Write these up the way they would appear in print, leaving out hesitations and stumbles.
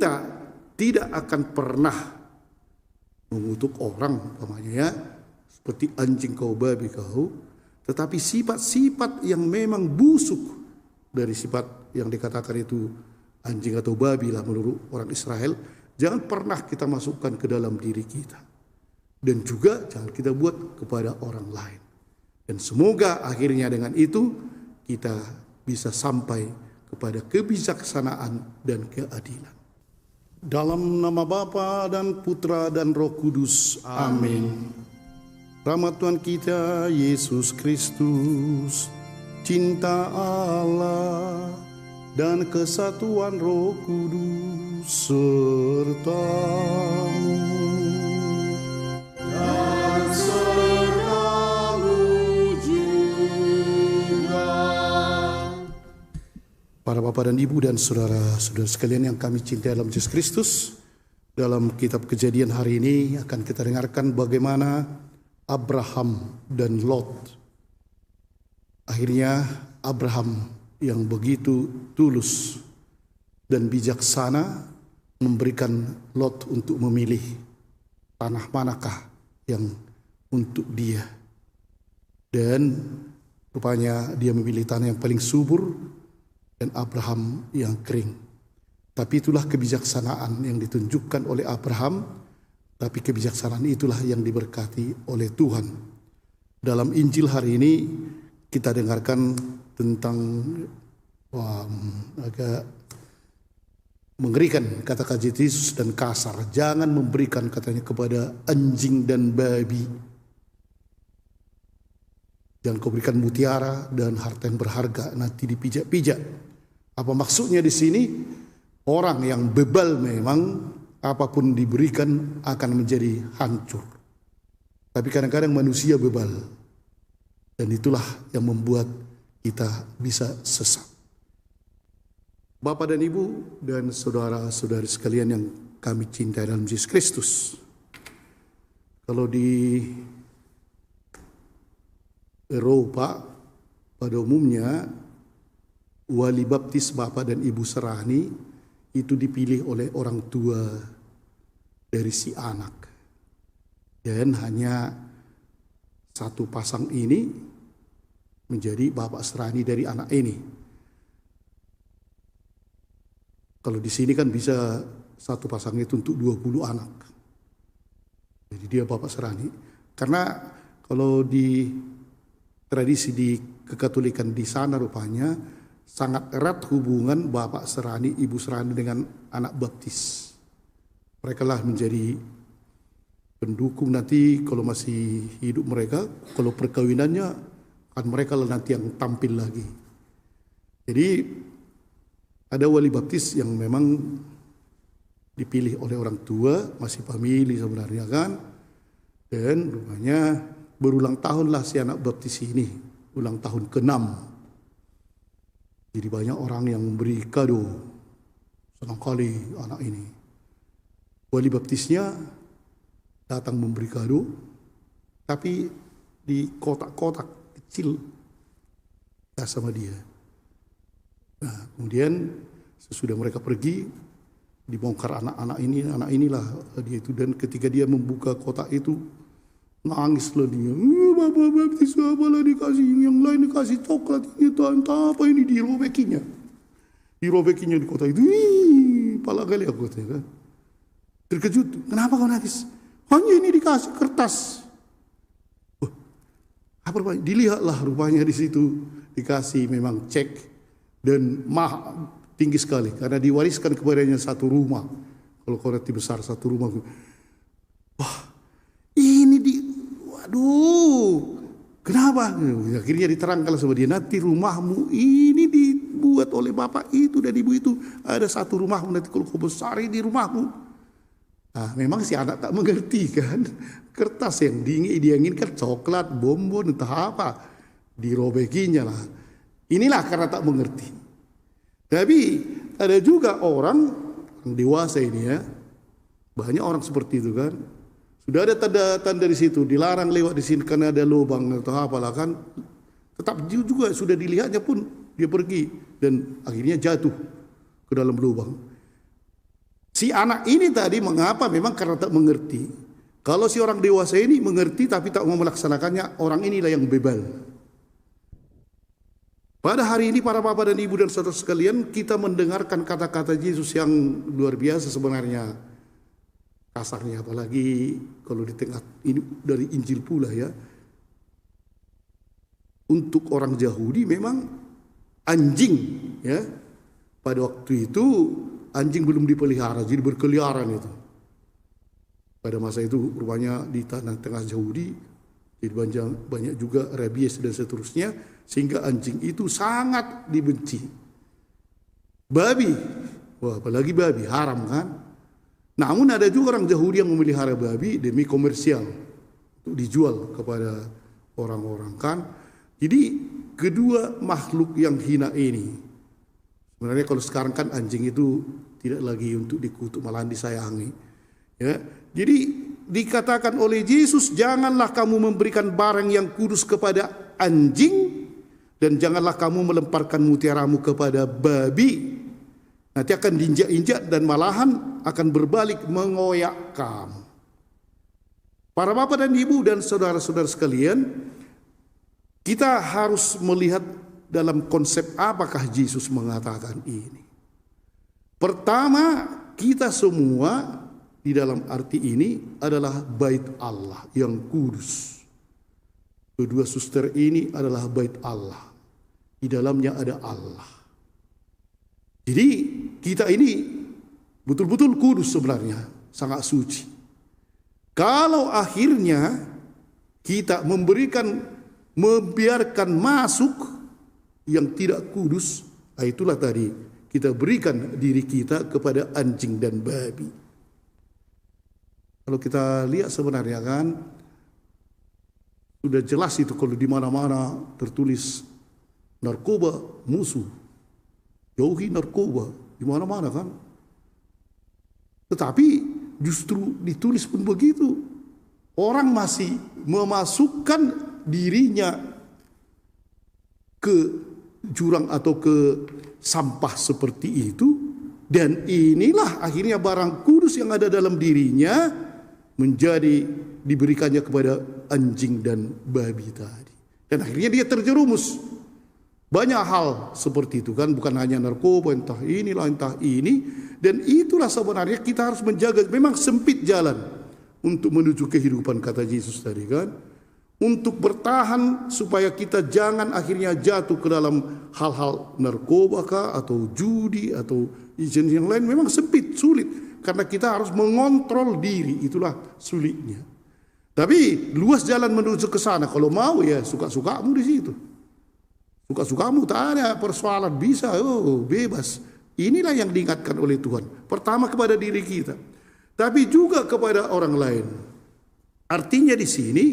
kita tidak akan pernah mengutuk orang, umpamanya ya, seperti anjing kau, babi kau, tetapi sifat-sifat yang memang busuk dari sifat yang dikatakan itu anjing atau babi lah menurut orang Israel, jangan pernah kita masukkan ke dalam diri kita. Dan juga jangan kita buat kepada orang lain. Dan semoga akhirnya dengan itu kita bisa sampai kepada kebijaksanaan dan keadilan. Dalam nama Bapa dan Putra dan Roh Kudus. Amin. Rahmat Tuhan kita Yesus Kristus, cinta Allah dan kesatuan Roh Kudus sertamu. Para Bapak dan Ibu dan saudara-saudara sekalian yang kami cintai dalam Yesus Kristus, dalam kitab Kejadian hari ini akan kita dengarkan bagaimana Abraham dan Lot. Akhirnya Abraham yang begitu tulus dan bijaksana memberikan Lot untuk memilih tanah manakah yang untuk dia. Dan rupanya dia memilih tanah yang paling subur dan Abraham yang kering. Tapi itulah kebijaksanaan yang ditunjukkan oleh Abraham, tapi kebijaksanaan itulah yang diberkati oleh Tuhan. Dalam Injil hari ini kita dengarkan tentang agak mengerikan kata-kata Yesus dan kasar. Jangan memberikan katanya kepada anjing dan babi. Jangan kau berikan mutiara dan harta yang berharga nanti dipijak-pijak. Apa maksudnya di sini? Orang yang bebal memang apapun diberikan akan menjadi hancur. Tapi kadang-kadang manusia bebal. Dan itulah yang membuat kita bisa sesat. Bapak dan Ibu dan saudara-saudari sekalian yang kami cintai dalam Yesus Kristus. Kalau di Eropa pada umumnya wali baptis Bapak dan Ibu Serani itu dipilih oleh orang tua dari si anak. Dan hanya satu pasang ini menjadi Bapak Serani dari anak ini. Kalau di sini kan bisa satu pasang itu untuk 20 anak. Jadi dia Bapak Serani. Karena kalau di tradisi di kekatolikan di sana rupanya sangat erat hubungan Bapak Serani, Ibu Serani dengan anak baptis. Mereka lah menjadi pendukung nanti kalau masih hidup mereka. Kalau perkawinannya kan mereka lah nanti yang tampil lagi. Jadi ada wali baptis yang memang dipilih oleh orang tua, masih famili sebenarnya kan. Dan rupanya berulang tahun lah si anak baptis ini, ulang tahun ke-6. Jadi banyak orang yang memberi kado. Senang kali anak ini. Wali baptisnya datang memberi kado, tapi di kotak-kotak kecil sama dia. Nah, kemudian sesudah mereka pergi, dibongkar anak inilah dia itu. Dan ketika dia membuka kotak itu, nangislah dia. Bapak baptis apalah dikasih, yang lain dikasih coklat, ini entah apa ini, dirobekinya di kota itu. Pala kali aku katanya kan. Terkejut, kenapa kau nangis? Hanya ini dikasih kertas. Apa rupanya? Dilihatlah rupanya di situ dikasih memang cek dan tinggi sekali karena diwariskan kepadanya satu rumah. Kalau kau nanti besar satu rumah. Wah, waduh, kenapa? Akhirnya diterangkan sama dia, nanti rumahmu ini dibuat oleh bapak itu dan ibu itu. Ada satu rumahmu, nanti kalau kau besar di rumahmu. Nah, memang si anak tak mengerti kan. Kertas yang dia inginkan coklat, bonbon, entah apa. Dirobekinya lah. Inilah karena tak mengerti. Tapi ada juga orang yang dewasa ini ya. Banyak orang seperti itu kan. Sudah ada tanda-tanda di situ, dilarang lewat di sini karena ada lubang atau apalah kan. Tetap juga sudah dilihatnya pun dia pergi dan akhirnya jatuh ke dalam lubang. si anak ini tadi mengapa? Memang karena tak mengerti. Kalau si orang dewasa ini mengerti tapi tak mau melaksanakannya, orang inilah yang bebal. Pada hari ini para bapak dan ibu dan saudara sekalian, kita mendengarkan kata-kata Yesus yang luar biasa sebenarnya. Kasarnya, apalagi kalau di tengah ini dari Injil pula ya. Untuk orang Yahudi memang anjing ya. Pada waktu itu anjing belum dipelihara, jadi berkeliaran itu. Pada masa itu rupanya di tanah tengah Yahudi, jadi banyak juga rabies dan seterusnya, sehingga anjing itu sangat dibenci. Babi, wah apalagi babi, haram kan? Namun ada juga orang Yahudi yang memelihara babi demi komersial, untuk dijual kepada orang-orang kan. Jadi kedua makhluk yang hina ini, sebenarnya kalau sekarang kan anjing itu tidak lagi untuk dikutuk, malahan disayangi. Ya, jadi dikatakan oleh Yesus, janganlah kamu memberikan barang yang kudus kepada anjing, dan janganlah kamu melemparkan mutiaramu kepada babi. Nanti akan diinjak-injak dan malahan akan berbalik mengoyak kamu. Para bapak dan ibu dan saudara-saudara sekalian, kita harus melihat dalam konsep apakah Yesus mengatakan ini. Pertama, kita semua di dalam arti ini adalah bait Allah yang kudus. Kedua suster ini adalah bait Allah. Di dalamnya ada Allah. Jadi kita ini betul-betul kudus sebenarnya, sangat suci. Kalau akhirnya kita membiarkan masuk yang tidak kudus, itulah tadi kita berikan diri kita kepada anjing dan babi. Kalau kita lihat sebenarnya kan sudah jelas itu kalau di mana-mana tertulis narkoba musuh, jauhi narkoba di mana-mana kan. Tetapi justru ditulis pun begitu, orang masih memasukkan dirinya ke jurang atau ke sampah seperti itu, dan inilah akhirnya barang kudus yang ada dalam dirinya menjadi diberikannya kepada anjing dan babi tadi. Dan akhirnya dia terjerumus. Banyak hal seperti itu kan, bukan hanya narkoba, entah inilah entah ini. Dan itulah sebenarnya kita harus menjaga. Memang sempit jalan untuk menuju kehidupan, kata Yesus tadi kan. Untuk bertahan supaya kita jangan akhirnya jatuh ke dalam hal-hal narkoba kah, atau judi atau izin yang lain. Memang sempit, sulit. Karena kita harus mengontrol diri, itulah sulitnya. Tapi luas jalan menuju ke sana. Kalau mau ya suka-sukamu di situ. Suka-sukamu tak ada persoalan, bisa, bebas. Inilah yang diingatkan oleh Tuhan. Pertama kepada diri kita, tapi juga kepada orang lain. Artinya di sini,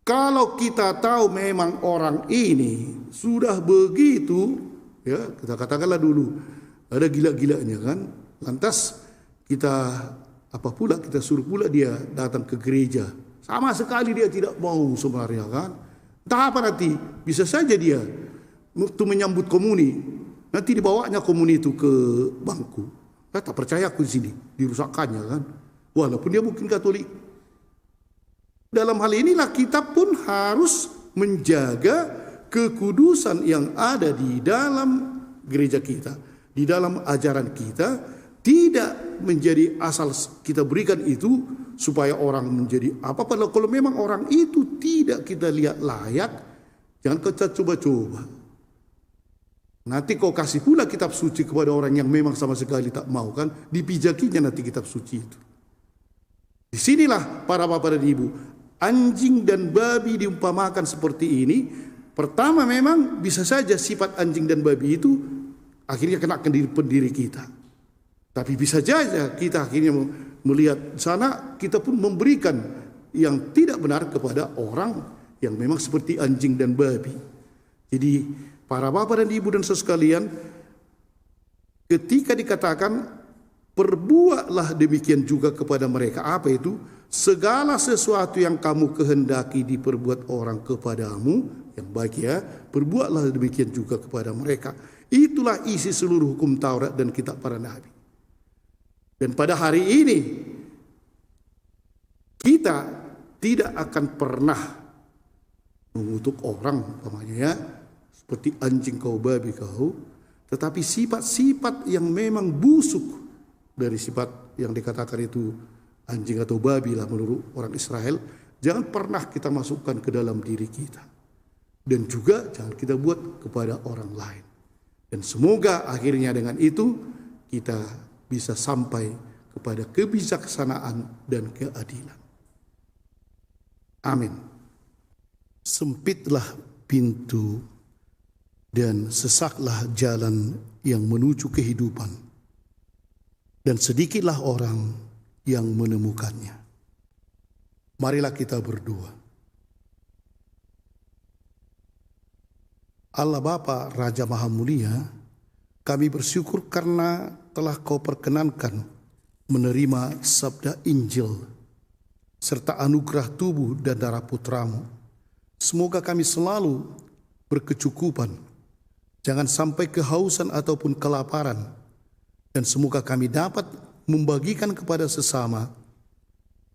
kalau kita tahu memang orang ini sudah begitu, ya kita katakanlah dulu ada gila-gilanya kan, lantas kita kita suruh pula dia datang ke gereja, sama sekali dia tidak mau sebenarnya kan. Entah apa nanti, bisa saja dia waktu menyambut komuni, nanti dibawanya komuni itu ke bangku. Tak percaya aku di sini, dirusakkannya kan. Walaupun dia mungkin Katolik. Dalam hal inilah kita pun harus menjaga kekudusan yang ada di dalam gereja kita, di dalam ajaran kita. Tidak menjadi asal kita berikan itu supaya orang menjadi apa. Padahal kalau memang orang itu tidak kita lihat layak, jangan kita coba-coba. Nanti kau kasih pula kitab suci kepada orang yang memang sama sekali tak mau kan, dipijakinya nanti kitab suci itu. Disinilah para bapak dan ibu, anjing dan babi diumpamakan seperti ini. Pertama memang bisa saja sifat anjing dan babi itu akhirnya kena ke diri kita. Tapi bisa saja kita akhirnya melihat sana, kita pun memberikan yang tidak benar kepada orang yang memang seperti anjing dan babi. Jadi para bapak dan ibu dan saudara sekalian, ketika dikatakan perbuatlah demikian juga kepada mereka, apa itu? Segala sesuatu yang kamu kehendaki diperbuat orang kepadamu, yang baik ya, perbuatlah demikian juga kepada mereka. Itulah isi seluruh hukum Taurat dan kitab para nabi. Dan pada hari ini kita tidak akan pernah mengutuk orang, umpamanya ya, seperti anjing kau babi kau, tetapi sifat-sifat yang memang busuk dari sifat yang dikatakan itu anjing atau babi lah menurut orang Israel, jangan pernah kita masukkan ke dalam diri kita. Dan juga jangan kita buat kepada orang lain. Dan semoga akhirnya dengan itu kita bisa sampai kepada kebijaksanaan dan keadilan. Amin. Sempitlah pintu dan sesaklah jalan yang menuju kehidupan, dan sedikitlah orang yang menemukannya. Marilah kita berdoa. Allah Bapa Raja Maha Mulia, kami bersyukur karena telah Kau perkenankan menerima sabda Injil serta anugerah tubuh dan darah putra-Mu. Semoga kami selalu berkecukupan, jangan sampai kehausan ataupun kelaparan, dan semoga kami dapat membagikan kepada sesama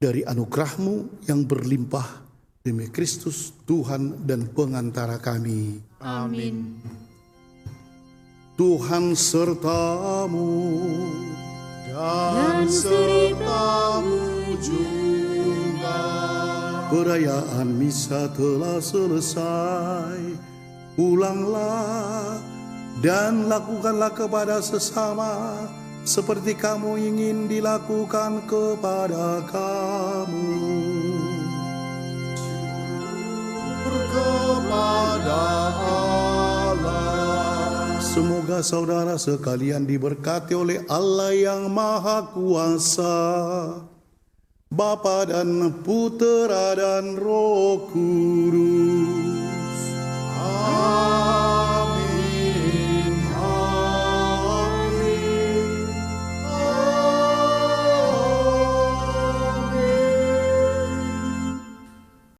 dari anugerah-Mu yang berlimpah demi Kristus Tuhan dan pengantara kami. Amin. Tuhan sertamu Dan sertamu juga. Perayaan misa telah selesai. Pulanglah dan lakukanlah kepada sesama seperti kamu ingin dilakukan kepada kamu. Kepada Allah. Semoga saudara sekalian diberkati oleh Allah yang Maha Kuasa, Bapa dan Putera dan Roh Kudus.